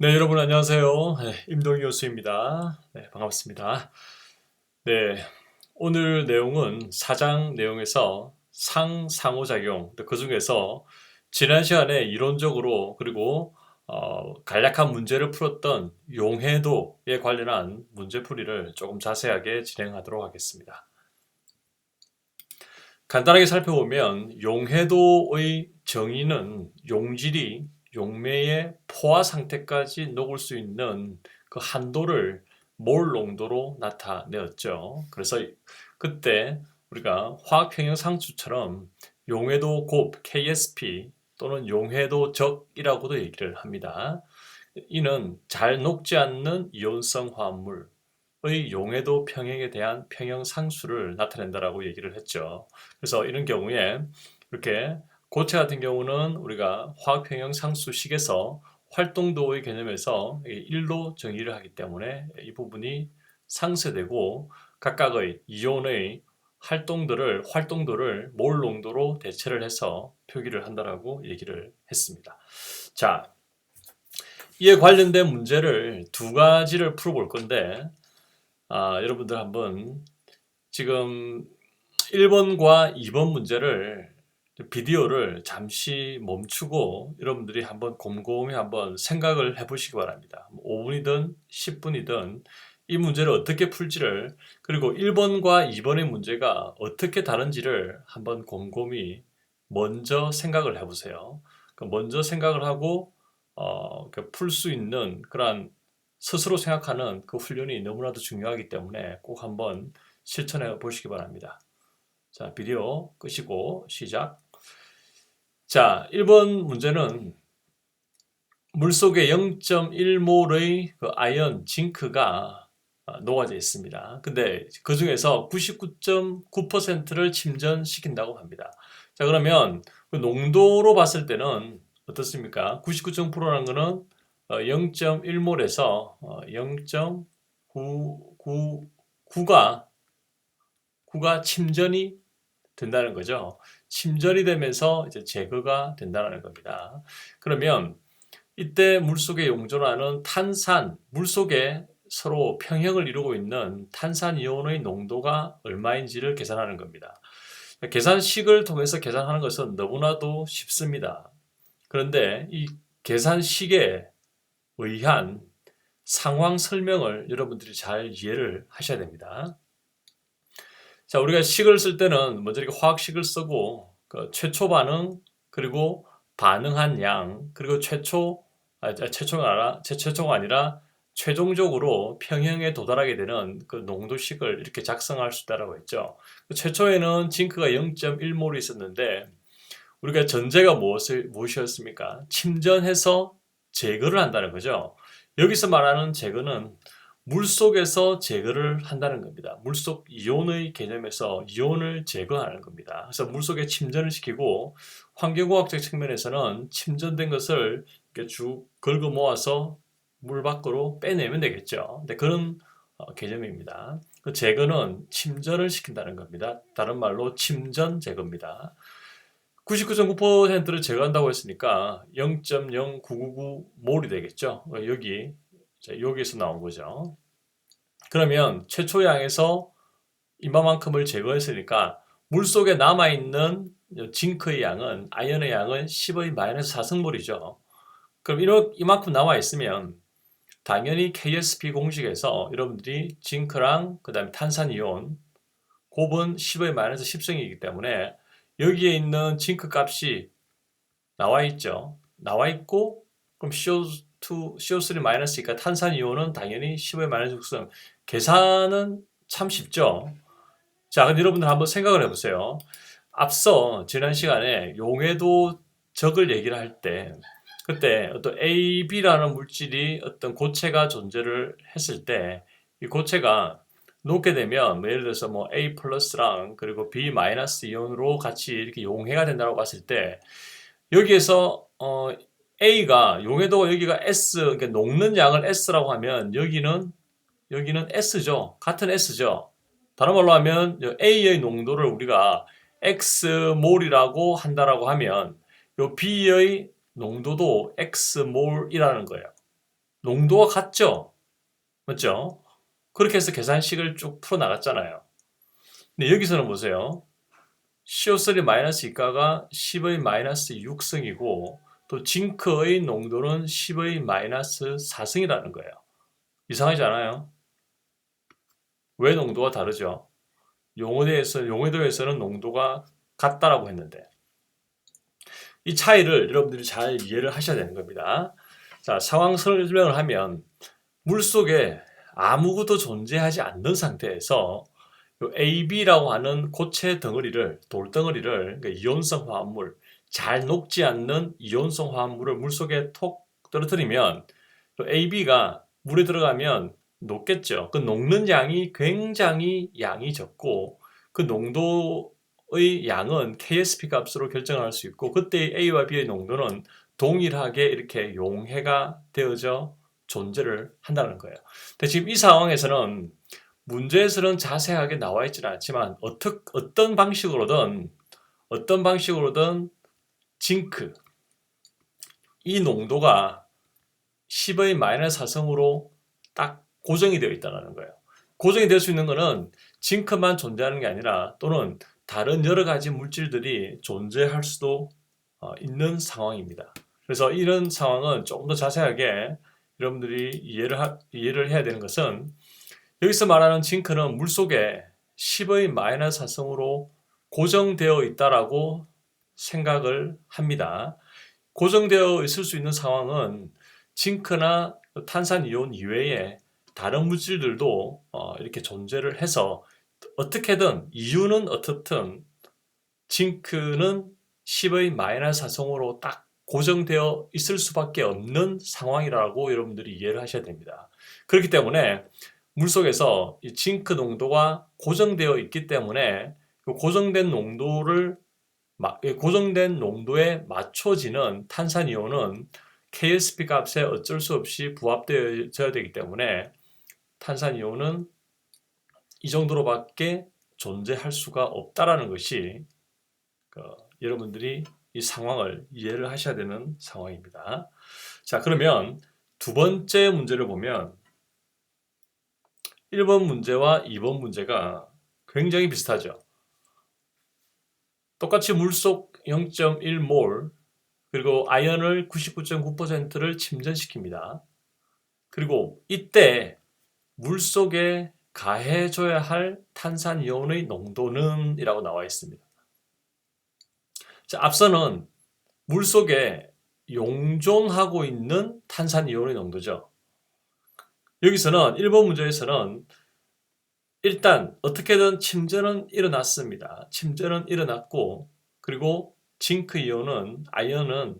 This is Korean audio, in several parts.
네, 여러분 안녕하세요. 네, 임동희 교수입니다. 네, 반갑습니다. 네, 오늘 내용은 사장 내용에서 상호작용, 그 중에서 지난 시간에 이론적으로 그리고 간략한 문제를 풀었던 용해도에 관련한 문제풀이를 조금 자세하게 진행하도록 하겠습니다. 간단하게 살펴보면 용해도의 정의는 용질이 용매의 포화 상태까지 녹을 수 있는 그 한도를 몰 농도로 나타내었죠. 그래서 그때 우리가 화학평형 상수처럼 용해도 곱 KSP 또는 용해도 적이라고도 얘기를 합니다. 이는 잘 녹지 않는 이온성 화합물 의 용해도 평형에 대한 평형 상수를 나타낸다라고 얘기를 했죠. 그래서 이런 경우에 이렇게 고체 같은 경우는 우리가 화학평형 상수식에서 활동도의 개념에서 1로 정의를 하기 때문에 이 부분이 상쇄되고 각각의 이온의 활동도를 몰 농도로 대체를 해서 표기를 한다라고 얘기를 했습니다. 자, 이에 관련된 문제를 두 가지를 풀어볼 건데 여러분들 한번 지금 1번과 2번 문제를 비디오를 잠시 멈추고 여러분들이 한번 곰곰이 한번 생각을 해보시기 바랍니다. 5분이든 10분이든 이 문제를 어떻게 풀지를 그리고 1번과 2번의 문제가 어떻게 다른지를 한번 곰곰이 먼저 생각을 해보세요. 먼저 생각을 하고 풀 수 있는 그러한 스스로 생각하는 그 훈련이 너무나도 중요하기 때문에 꼭 한번 실천해 보시기 바랍니다. 자, 비디오 끄시고 시작. 자, 1번 문제는 물속에 0.1몰의 그 아연, 징크가 녹아져 있습니다. 근데 그 중에서 99.9%를 침전시킨다고 합니다. 자, 그러면 그 농도로 봤을 때는 어떻습니까? 99.9%라는 거는 0.1몰에서 0.999가 침전이 된다는 거죠. 침전이 되면서 이제 제거가 된다는 겁니다. 그러면 이때 물속에 용존하는 탄산, 물속에 서로 평형을 이루고 있는 탄산이온의 농도가 얼마인지를 계산하는 겁니다. 계산식을 통해서 계산하는 것은 너무나도 쉽습니다. 그런데 이 계산식에 의한 상황 설명을 여러분들이 잘 이해를 하셔야 됩니다. 자, 우리가 식을 쓸 때는 먼저 이렇게 화학식을 쓰고 그 최초 반응 그리고 반응한 양 그리고 최초가 아니라 최종적으로 평형에 도달하게 되는 그 농도식을 이렇게 작성할 수 있다고 했죠. 최초에는 징크가 0.1몰이 있었는데 우리가 전제가 무엇이었습니까? 침전해서 제거를 한다는 거죠. 여기서 말하는 제거는 물속에서 제거를 한다는 겁니다. 물속 이온의 개념에서 이온을 제거하는 겁니다. 그래서 물속에 침전을 시키고 환경공학적 측면에서는 침전된 것을 이렇게 쭉 긁어 모아서 물 밖으로 빼내면 되겠죠. 근데 그런 개념입니다. 그 제거는 침전을 시킨다는 겁니다. 다른 말로 침전 제거입니다. 99.9%를 제거한다고 했으니까 0.0999몰이 되겠죠. 여기에서 나온 거죠. 그러면 최초 양에서 이만큼을 제거했으니까 물속에 남아있는 징크의 양은, 아연의 양은 10의 마이너스 4승몰이죠. 그럼 이만큼 남아있으면 당연히 KSP 공식에서 여러분들이 징크랑 그 다음에 탄산이온, 곱은 10의 마이너스 10승이기 때문에 여기에 있는 징크 값이 나와 있죠. 나와 있고 그럼 CO3 마이너스니까 탄산이온은 당연히 10의 마이너스 6승. 계산은 참 쉽죠. 자, 근데 여러분들 한번 생각을 해보세요. 앞서 지난 시간에 용해도 적을 얘기를 할 때 그때 어떤 AB라는 물질이 어떤 고체가 존재를 했을 때 이 고체가 녹게 되면 예를 들어서 뭐 A 플러스랑 그리고 B 마이너스 이온으로 같이 이렇게 용해가 된다고 봤을 때 여기에서 A가 용해도가 여기가 S 그러니까 녹는 양을 S라고 하면 여기는 S죠. 같은 S죠. 다른 말로 하면 A의 농도를 우리가 X몰이라고 한다라고 하면 요 B의 농도도 X몰이라는 거예요. 농도가 같죠? 맞죠? 그렇게 해서 계산식을 쭉 풀어나갔잖아요. 근데 여기서는 보세요. CO3-2가가 10의 마이너스 6승이고 또 징크의 농도는 10의 마이너스 4승이라는 거예요. 이상하지 않아요? 왜 농도가 다르죠? 용해도에서는 농도가 같다라고 했는데 이 차이를 여러분들이 잘 이해를 하셔야 되는 겁니다. 자, 상황 설명을 하면 물속에 아무것도 존재하지 않는 상태에서 AB라고 하는 고체 덩어리를, 돌덩어리를, 그러니까 이온성 화합물, 잘 녹지 않는 이온성 화합물을 물속에 톡 떨어뜨리면 AB가 물에 들어가면 녹겠죠. 그 녹는 양이 굉장히 양이 적고 그 농도의 양은 KSP 값으로 결정할 수 있고 그때 A와 B의 농도는 동일하게 이렇게 용해가 되어져 존재를 한다는 거예요. 근데 지금 이 상황에서는 문제에서는 자세하게 나와 있지는 않지만 어떤 방식으로든 징크 이 농도가 10의 마이너스 4성으로 딱 고정이 되어 있다는 거예요. 고정이 될 수 있는 것은 징크만 존재하는 게 아니라 또는 다른 여러 가지 물질들이 존재할 수도 있는 상황입니다. 그래서 이런 상황은 조금 더 자세하게 여러분들이 이해를 해야 되는 것은 여기서 말하는 징크는 물속에 10의 마이너스 4성으로 고정되어 있다라고 생각을 합니다. 고정되어 있을 수 있는 상황은 징크나 탄산이온 이외에 다른 물질들도 이렇게 존재를 해서 어떻게든 이유는 어떻든 징크는 10의 마이너스 4성으로 딱 고정되어 있을 수밖에 없는 상황이라고 여러분들이 이해를 하셔야 됩니다. 그렇기 때문에 물속에서 이 징크 농도가 고정되어 있기 때문에 그 고정된 농도에 맞춰지는 탄산이온은 KSP 값에 어쩔 수 없이 부합되어야 되기 때문에 탄산이온은 이 정도로밖에 존재할 수가 없다라는 것이 여러분들이 이 상황을 이해를 하셔야 되는 상황입니다. 자, 그러면 두 번째 문제를 보면 1번 문제와 2번 문제가 굉장히 비슷하죠. 똑같이 물속 0.1몰 그리고 아연을 99.9%를 침전시킵니다. 그리고 이때 물속에 가해줘야 할 탄산이온의 농도는 이라고 나와 있습니다. 자, 앞서는 물속에 용존하고 있는 탄산이온의 농도죠. 여기서는 1번 문제에서는 일단 어떻게든 침전은 일어났습니다. 침전은 일어났고 그리고 징크 이온은 아연은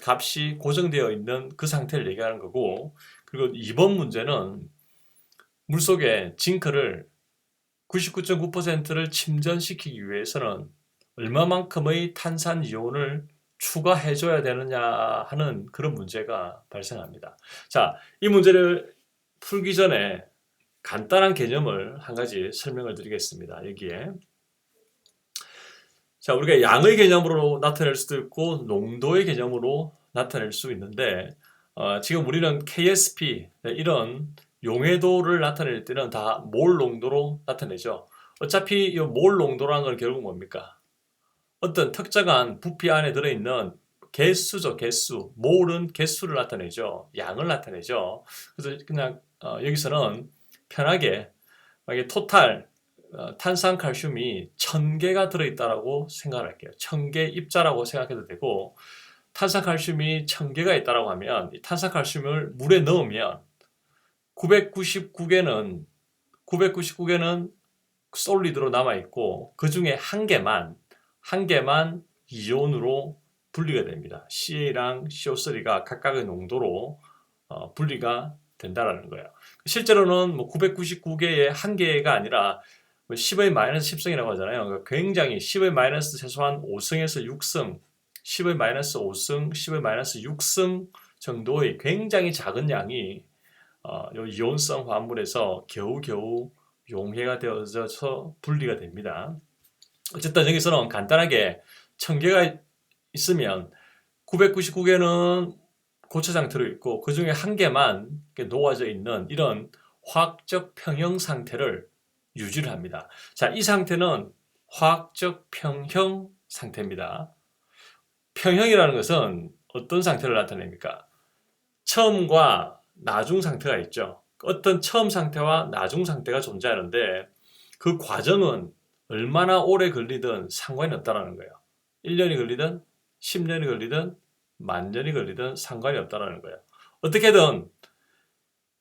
값이 고정되어 있는 그 상태를 얘기하는 거고 그리고 2번 문제는 물속에 징크를 99.9%를 침전시키기 위해서는 얼마만큼의 탄산이온을 추가해줘야 되느냐 하는 그런 문제가 발생합니다. 자, 이 문제를 풀기 전에 간단한 개념을 한 가지 설명을 드리겠습니다. 여기에 자, 우리가 양의 개념으로 나타낼 수도 있고 농도의 개념으로 나타낼 수 있는데 지금 우리는 KSP 이런 용해도를 나타낼 때는 다 몰 농도로 나타내죠. 어차피 이 몰 농도라는 건 결국 뭡니까? 어떤 특정한 부피 안에 들어있는 개수죠, 개수. 몰은 개수를 나타내죠. 양을 나타내죠. 그래서 그냥 여기서는 편하게 만약에 토탈 탄산칼슘이 1000개가 들어있다라고 생각을 할게요. 1000개 입자라고 생각해도 되고 탄산칼슘이 1000개가 있다라고 하면 이 탄산칼슘을 물에 넣으면 999개는 솔리드로 남아있고 그 중에 한 개만 이온으로 분리가 됩니다. Ca랑 CO3가 각각의 농도로 분리가 된다라는 거예요. 실제로는 뭐 999개의 한 개가 아니라 10의 마이너스 10승이라고 하잖아요. 그러니까 굉장히 10의 마이너스 최소한 5승에서 6승, 10의 마이너스 5승, 10의 마이너스 6승 정도의 굉장히 작은 양이 이온성 화합물에서 겨우겨우 용해가 되어져서 분리가 됩니다. 어쨌든 여기서는 간단하게 1000개가 있으면 999개는 고체 상태로 있고 그 중에 한 개만 녹아져 있는 이런 화학적 평형 상태를 유지를 합니다. 자, 이 상태는 화학적 평형 상태입니다. 평형이라는 것은 어떤 상태를 나타냅니까? 처음과 나중 상태가 있죠. 어떤 처음 상태와 나중 상태가 존재하는데 그 과정은 얼마나 오래 걸리든 상관이 없다는 거예요. 1년이 걸리든 10년이 걸리든 만년이 걸리든 상관이 없다는 거예요. 어떻게든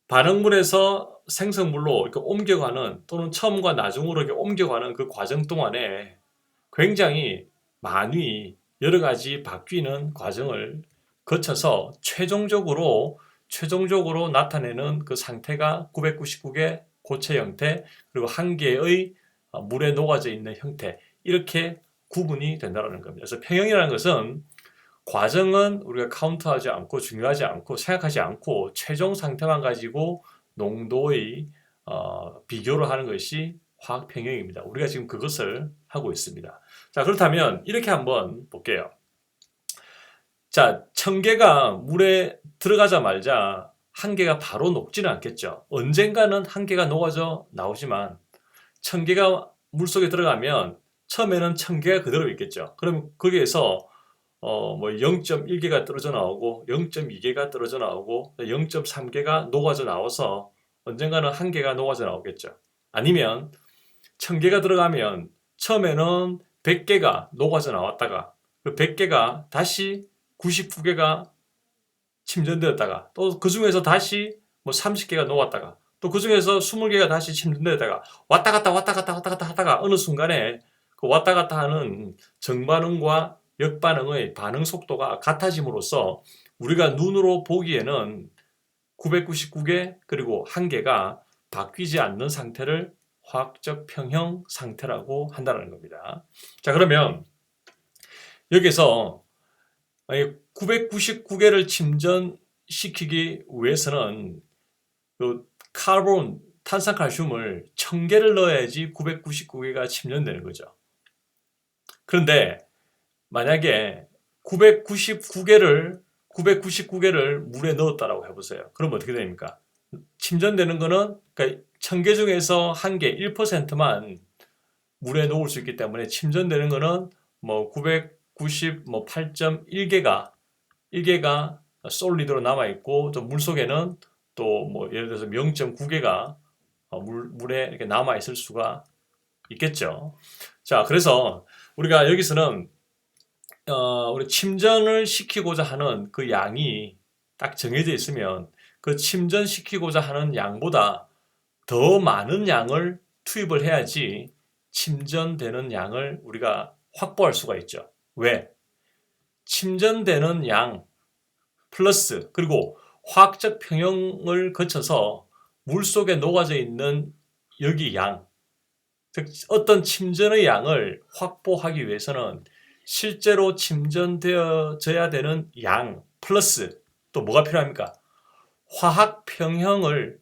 반응물에서 생성물로 이렇게 옮겨가는 또는 처음과 나중으로 이렇게 옮겨가는 그 과정 동안에 굉장히 많이 여러 가지 바뀌는 과정을 거쳐서 최종적으로 나타내는 그 상태가 999개 고체 형태 그리고 한 개의 물에 녹아져 있는 형태 이렇게 구분이 된다는 겁니다. 그래서 평형이라는 것은 과정은 우리가 카운트하지 않고 중요하지 않고 생각하지 않고 최종 상태만 가지고 농도의 비교를 하는 것이 화학 평형입니다. 우리가 지금 그것을 하고 있습니다. 자, 그렇다면 이렇게 한번 볼게요. 자, 1000개가 물에 들어가자마자 한 개가 바로 녹지는 않겠죠. 언젠가는 한 개가 녹아져 나오지만 1000개가 물속에 들어가면 처음에는 1000개가 그대로 있겠죠. 그럼 거기에서 뭐 0.1개가 떨어져 나오고 0.2개가 떨어져 나오고 0.3개가 녹아져 나와서 언젠가는 한 개가 녹아져 나오겠죠. 아니면 1000개가 들어가면 처음에는 100개가 녹아져 나왔다가 그 100개가 다시 99개가 침전되었다가 또 그 중에서 다시 뭐 30개가 녹았다가 또 그 중에서 20개가 다시 침전되었다가 왔다 갔다 하다가 어느 순간에 그 왔다 갔다 하는 정반응과 역반응의 반응 속도가 같아짐으로써 우리가 눈으로 보기에는 999개 그리고 한 개가 바뀌지 않는 상태를 화학적 평형 상태라고 한다는 겁니다. 자, 그러면 여기서 999개를 침전시키기 위해서는 그 카본, 탄산칼슘을 1000개를 넣어야지 999개가 침전되는 거죠. 그런데 만약에 999개를 물에 넣었다라고 해보세요. 그럼 어떻게 됩니까? 침전되는 거는 그러니까 1000개 중에서 한 개, 1%만 물에 녹을 수 있기 때문에 침전되는 거는 뭐 998.1개가 1개가 솔리드로 남아 있고 또 물속에는 또 뭐 예를 들어서 0.9개가 물에 이렇게 남아 있을 수가 있겠죠. 자, 그래서 우리가 여기서는 우리 침전을 시키고자 하는 그 양이 딱 정해져 있으면 그 침전시키고자 하는 양보다 더 많은 양을 투입을 해야지 침전되는 양을 우리가 확보할 수가 있죠. 왜? 침전되는 양 플러스 그리고 화학적 평형을 거쳐서 물속에 녹아져 있는 여기 양, 즉 어떤 침전의 양을 확보하기 위해서는 실제로 침전되어져야 되는 양 플러스 또 뭐가 필요합니까? 화학 평형을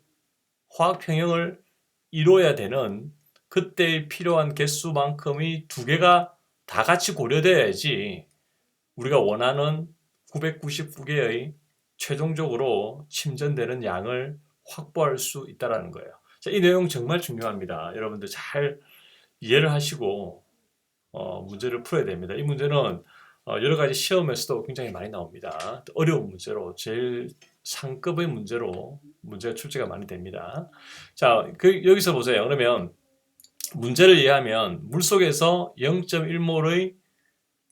이루어야 되는 그때 필요한 개수만큼의 두 개가 다 같이 고려되어야지 우리가 원하는 999개의 최종적으로 침전되는 양을 확보할 수 있다는 거예요. 자, 이 내용 정말 중요합니다. 여러분들 잘 이해를 하시고 문제를 풀어야 됩니다. 이 문제는 여러 가지 시험에서도 굉장히 많이 나옵니다. 어려운 문제로 제일 상급의 문제로 문제가 출제가 많이 됩니다. 자, 여기서 보세요. 그러면 문제를 이해하면 물속에서 0.1몰의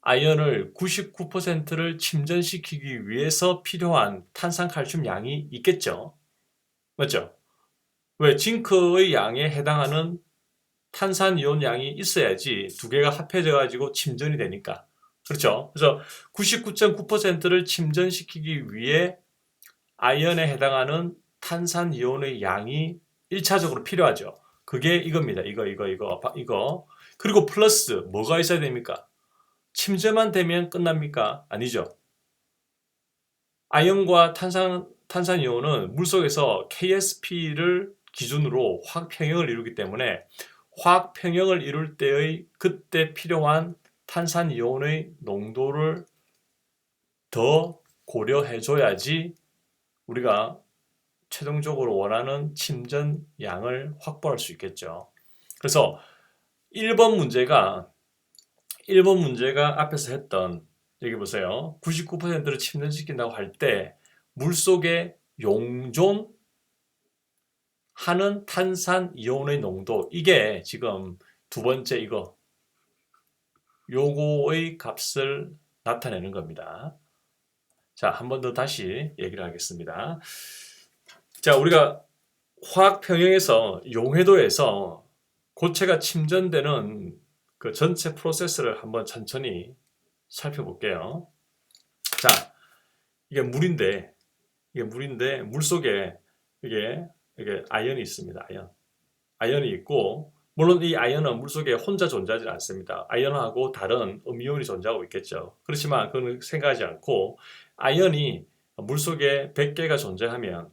아연을 99%를 침전시키기 위해서 필요한 탄산칼슘 양이 있겠죠. 맞죠? 왜? 징크의 양에 해당하는 탄산이온 양이 있어야지 두 개가 합해져 가지고 침전이 되니까. 그렇죠? 그래서 99.9%를 침전시키기 위해 아연에 해당하는 탄산이온의 양이 1차적으로 필요하죠. 그게 이겁니다. 이거. 그리고 플러스 뭐가 있어야 됩니까? 침전만 되면 끝납니까? 아니죠. 아연과 탄산이온은 물속에서 KSP를 기준으로 화학평형을 이루기 때문에 화학평형을 이룰 때의 그때 필요한 탄산이온의 농도를 더 고려해줘야지 우리가 최종적으로 원하는 침전 양을 확보할 수 있겠죠. 그래서 1번 문제가 앞에서 했던, 여기 보세요. 99%를 침전시킨다고 할 때 물속에 용존하는 탄산이온의 농도, 이게 지금 두 번째 요거의 값을 나타내는 겁니다. 자, 한 번 더 다시 얘기를 하겠습니다. 자, 우리가 화학 평형에서 용해도에서 고체가 침전되는 그 전체 프로세스를 한번 천천히 살펴볼게요. 자, 이게 물인데 물 속에 이게 아연이 있습니다. 아연이 있고, 물론 이 아연은 물 속에 혼자 존재하지 않습니다. 아연하고 다른 음이온이 존재하고 있겠죠. 그렇지만 그건 생각하지 않고, 아연이 물 속에 100개가 존재하면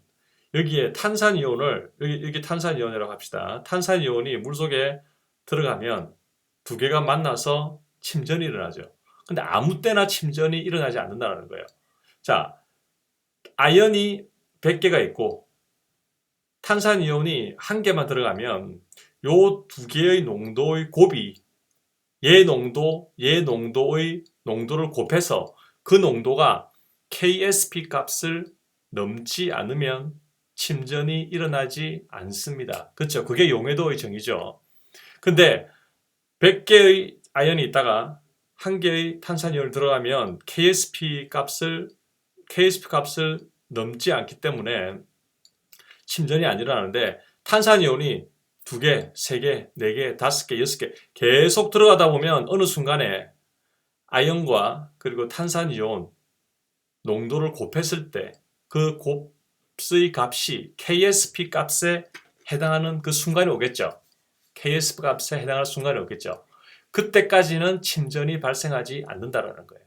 여기에 탄산이온을, 여기 탄산이온이라고 합시다. 탄산이온이 물 속에 들어가면 두 개가 만나서 침전이 일어나죠. 근데 아무 때나 침전이 일어나지 않는다는 거예요. 자, 아연이 100개가 있고 탄산이온이 한 개만 들어가면 요 두 개의 농도의 곱이 얘 농도의 농도를 곱해서 그 농도가 KSP 값을 넘지 않으면 침전이 일어나지 않습니다. 그렇죠? 그게 용해도의 정의죠. 근데 100개의 아연이 있다가 한 개의 탄산이온이 들어가면 KSP 값을 넘지 않기 때문에 침전이 안 일어나는데, 탄산이온이 2개, 3개, 4개, 5개, 6개 계속 들어가다 보면 어느 순간에 아연과 그리고 탄산이온 농도를 곱했을 때 그 곱의 값이 KSP 값에 해당하는 그 순간이 오겠죠. KSP 값에 해당하는 순간이 오겠죠. 그때까지는 침전이 발생하지 않는다라는 거예요.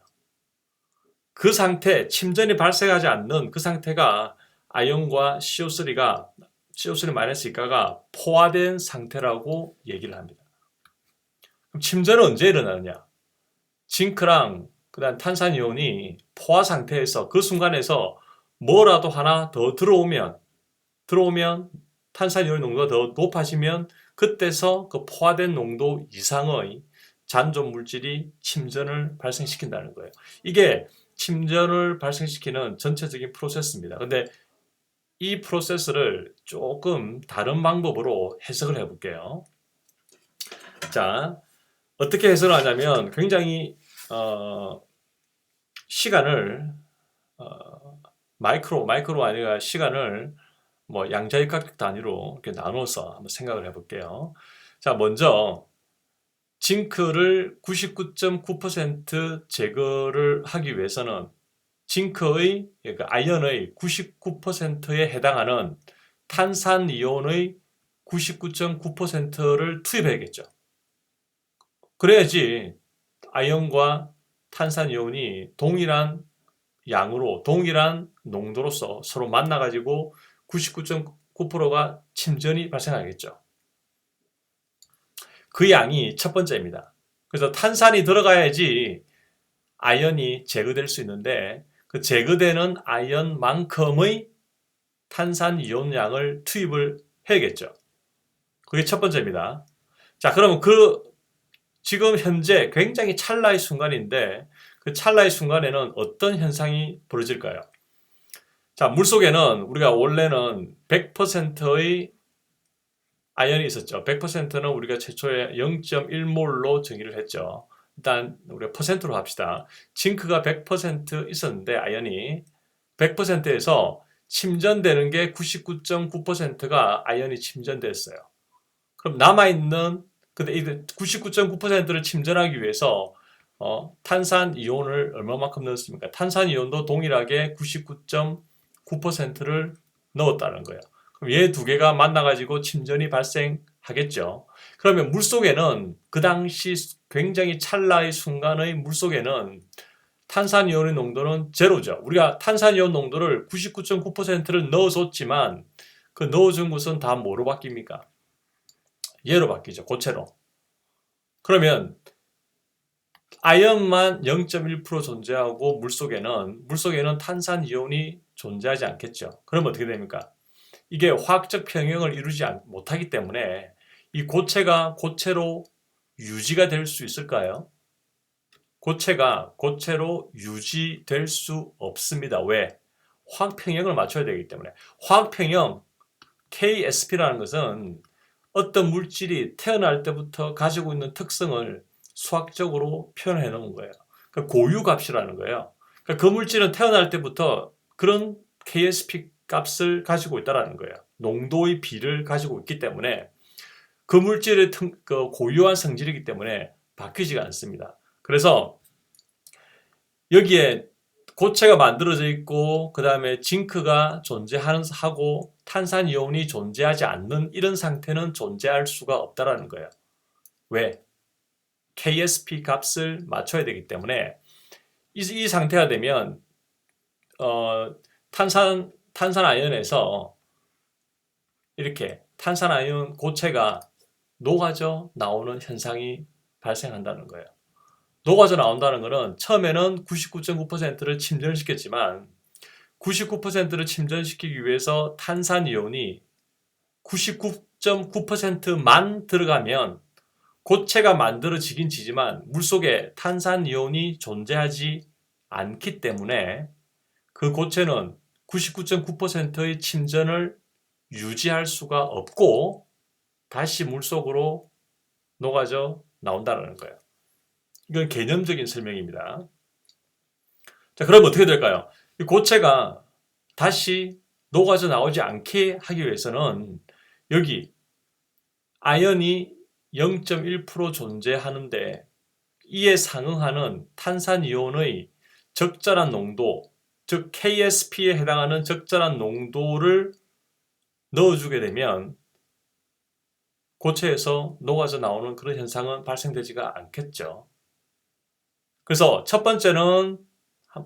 그 상태, 침전이 발생하지 않는 그 상태가 아연과 CO3-2가가 포화된 상태라고 얘기를 합니다. 그럼 침전은 언제 일어나느냐? 징크랑 그다음 탄산이온이 포화 상태에서 그 순간에서 뭐라도 하나 더 들어오면 탄산이온 농도가 더 높아지면 그때서 그 포화된 농도 이상의 잔존 물질이 침전을 발생시킨다는 거예요. 이게 침전을 발생시키는 전체적인 프로세스입니다. 근데 이 프로세스를 조금 다른 방법으로 해석을 해볼게요. 자, 어떻게 해석을 하냐면 굉장히 시간을 마이크로 아니라 시간을 뭐 양자역학적 단위로 이렇게 나눠서 한번 생각을 해볼게요. 자, 먼저 징크를 99.9% 제거를 하기 위해서는 징크의, 그러니까 아연의 99%에 해당하는 탄산이온의 99.9%를 투입해야겠죠. 그래야지 아연과 탄산이온이 동일한 양으로, 동일한 농도로서 서로 만나가지고 99.9%가 침전이 발생하겠죠. 그 양이 첫 번째입니다. 그래서 탄산이 들어가야지 아연이 제거될 수 있는데, 그 제거되는 아연만큼의 탄산이온 양을 투입을 해야겠죠. 그게 첫 번째입니다. 자, 그러면 지금 현재 굉장히 찰나의 순간인데, 그 찰나의 순간에는 어떤 현상이 벌어질까요? 자, 물속에는 우리가 원래는 100%의 아연이 있었죠. 100%는 우리가 최초에 0.1몰로 정의를 했죠. 일단 우리가 퍼센트로 합시다. 징크가 100% 있었는데 아연이 100%에서 침전되는 게 99.9%가 아연이 침전됐어요. 그럼 남아있는, 근데 이 99.9%를 침전하기 위해서 탄산이온을 얼마만큼 넣었습니까? 탄산이온도 동일하게 99.9%를 넣었다는 거예요. 그럼 얘 두 개가 만나가지고 침전이 발생하겠죠. 그러면 물속에는 그 당시 굉장히 찰나의 순간의 물속에는 탄산이온의 농도는 제로죠. 우리가 탄산이온 농도를 99.9%를 넣어줬지만 그 넣어준 것은 다 뭐로 바뀝니까? 얘로 바뀌죠. 고체로. 그러면 아연만 0.1% 존재하고 물속에는 탄산이온이 존재하지 않겠죠. 그럼 어떻게 됩니까? 이게 화학적 평형을 이루지 못하기 때문에 이 고체가 고체로 유지가 될 수 있을까요? 고체가 고체로 유지될 수 없습니다. 왜? 화학평형을 맞춰야 되기 때문에. 화학평형 KSP라는 것은 어떤 물질이 태어날 때부터 가지고 있는 특성을 수학적으로 표현해 놓은 거예요. 그러니까 고유 값이라는 거예요. 그러니까 그 물질은 태어날 때부터 그런 KSP 값을 가지고 있다는 거예요. 농도의 비를 가지고 있기 때문에 그 물질의 고유한 성질이기 때문에 바뀌지가 않습니다. 그래서 여기에 고체가 만들어져 있고 그 다음에 징크가 존재하고 탄산이온이 존재하지 않는 이런 상태는 존재할 수가 없다라는 거예요. 왜? KSP 값을 맞춰야 되기 때문에 이 상태가 되면 탄산아연에서 이렇게 탄산아연 고체가 녹아져 나오는 현상이 발생한다는 거예요. 녹아져 나온다는 것은 처음에는 99.9%를 침전시켰지만 99%를 침전시키기 위해서 탄산이온이 99.9%만 들어가면 고체가 만들어지긴 지지만 물속에 탄산이온이 존재하지 않기 때문에 그 고체는 99.9%의 침전을 유지할 수가 없고 다시 물속으로 녹아져 나온다는 거예요. 이건 개념적인 설명입니다. 자, 그럼 어떻게 될까요? 이 고체가 다시 녹아져 나오지 않게 하기 위해서는 여기 아연이 0.1% 존재하는데 이에 상응하는 탄산이온의 적절한 농도, 즉 KSP에 해당하는 적절한 농도를 넣어주게 되면 고체에서 녹아져 나오는 그런 현상은 발생되지가 않겠죠. 그래서 첫 번째는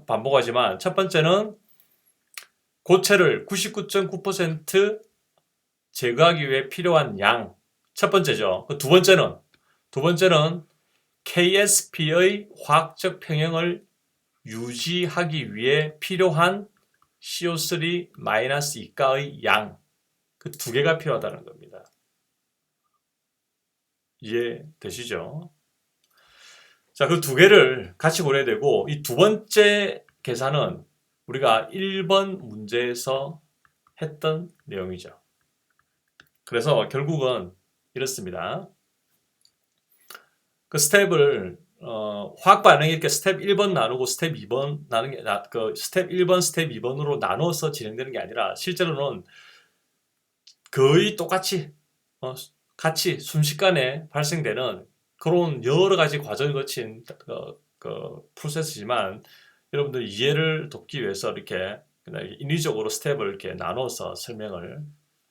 반복하지만 첫 번째는 고체를 99.9% 제거하기 위해 필요한 양, 첫 번째죠. 두 번째는 KSP의 화학적 평형을 유지하기 위해 필요한 CO3- 이가의 양, 그 두 개가 필요하다는 겁니다. 이해되시죠? 자, 그 두 개를 같이 고려해야 되고, 이 두 번째 계산은 우리가 1번 문제에서 했던 내용이죠. 그래서 결국은 이렇습니다. 그 스텝을 화학 반응이 이렇게 스텝 1번 나누고 스텝 2번 나누는 게 스텝 1번, 스텝 2번으로 나눠서 진행되는 게 아니라 실제로는 거의 똑같이 같이 순식간에 발생되는 그런 여러 가지 과정을 거친 프로세스지만 여러분들 이해를 돕기 위해서 이렇게 인위적으로 스텝을 이렇게 나눠서 설명을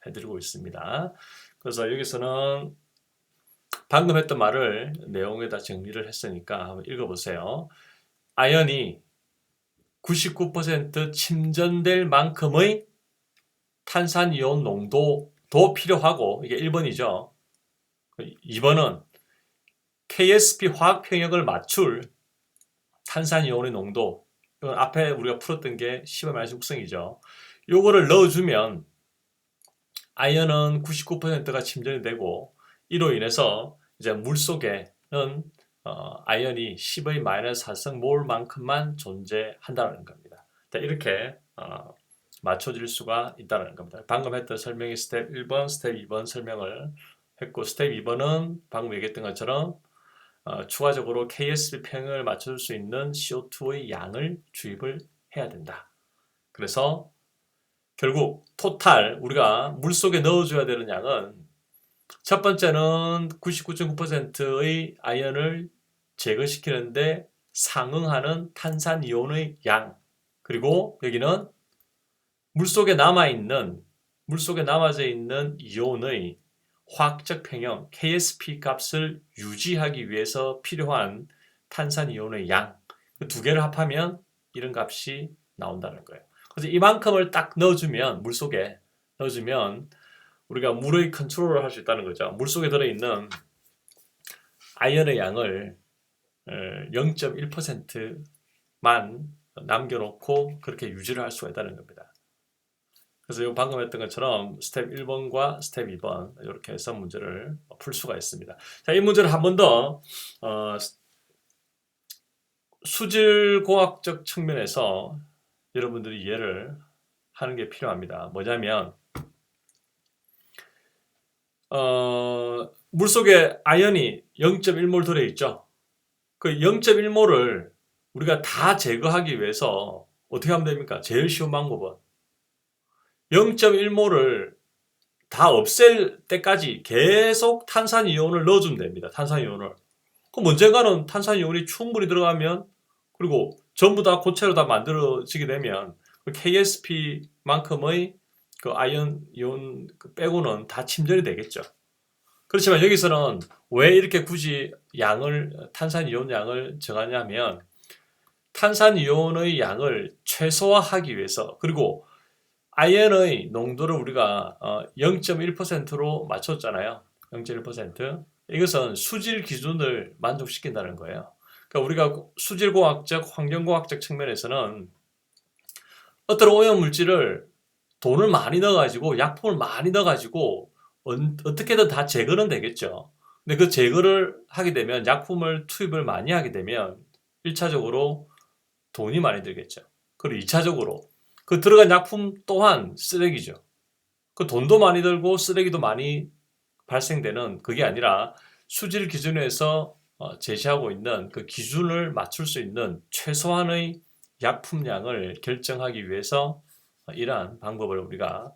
해드리고 있습니다. 그래서 여기서는 방금 했던 말을 내용에다 정리를 했으니까 한번 읽어보세요. 아연이 99% 침전될 만큼의 탄산이온 농도도 필요하고, 이게 1번이죠. 2번은 KSP 화학평형을 맞출 탄산이온의 농도, 이건 앞에 우리가 풀었던 게 10-6 국성이죠. 요거를 넣어주면 아연은 99%가 침전이 되고, 이로 인해서 이제 물 속에는 아연이 10-4성 몰만큼만 존재한다는 겁니다. 이렇게 맞춰질 수가 있다는 겁니다. 방금 했던 설명이 스텝 1번, 스텝 2번 설명을 했고, 스텝 2번은 방금 얘기했던 것처럼 추가적으로 KSP 평형을 맞출 수 있는 CO2의 양을 주입을 해야 된다. 그래서 결국 토탈 우리가 물속에 넣어줘야 되는 양은 첫 번째는 99.9%의 아연을 제거시키는데 상응하는 탄산이온의 양, 그리고 여기는 물속에 남아져 있는 이온의 화학적 평형 KSP 값을 유지하기 위해서 필요한 탄산이온의 양, 그 두 개를 합하면 이런 값이 나온다는 거예요. 그래서 이만큼을 딱 물속에 넣어주면 우리가 물의 컨트롤을 할 수 있다는 거죠. 물속에 들어있는 아연의 양을 0.1%만 남겨놓고 그렇게 유지를 할 수가 있다는 겁니다. 그래서 요 방금 했던 것처럼 스텝 1번과 스텝 2번 이렇게 해서 문제를 풀 수가 있습니다. 자, 이 문제를 한 번 더 수질공학적 측면에서 여러분들이 이해를 하는 게 필요합니다. 뭐냐면 물속에 아연이 0.1몰 들어있죠. 그 0.1몰을 우리가 다 제거하기 위해서 어떻게 하면 됩니까? 제일 쉬운 방법은 0.1몰을 다 없앨 때까지 계속 탄산이온을 넣어주면 됩니다. 탄산이온을. 그럼 언젠가는 탄산이온이 충분히 들어가면 그리고 전부 다 고체로 다 만들어지게 되면 그 KSP만큼의 그 아연 이온 빼고는 다 침전이 되겠죠. 그렇지만 여기서는 왜 이렇게 굳이 탄산이온 양을 정하냐면 탄산이온의 양을 최소화하기 위해서 그리고 아연의 농도를 우리가 0.1%로 맞췄잖아요. 0.1%. 이것은 수질 기준을 만족시킨다는 거예요. 그러니까 우리가 수질공학적, 환경공학적 측면에서는 어떤 오염물질을 돈을 많이 넣어가지고 약품을 많이 넣어가지고 어떻게든 다 제거는 되겠죠. 근데 그 제거를 하게 되면 약품을 투입을 많이 하게 되면 1차적으로 돈이 많이 들겠죠. 그리고 2차적으로 그 들어간 약품 또한 쓰레기죠. 그 돈도 많이 들고 쓰레기도 많이 발생되는 그게 아니라 수질 기준에서 제시하고 있는 그 기준을 맞출 수 있는 최소한의 약품량을 결정하기 위해서 이러한 방법을 우리가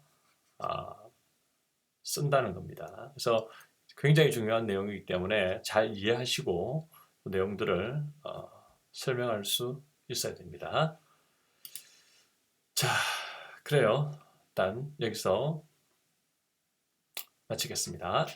쓴다는 겁니다. 그래서 굉장히 중요한 내용이기 때문에 잘 이해하시고 그 내용들을 설명할 수 있어야 됩니다. 자, 그래요. 일단 여기서 마치겠습니다.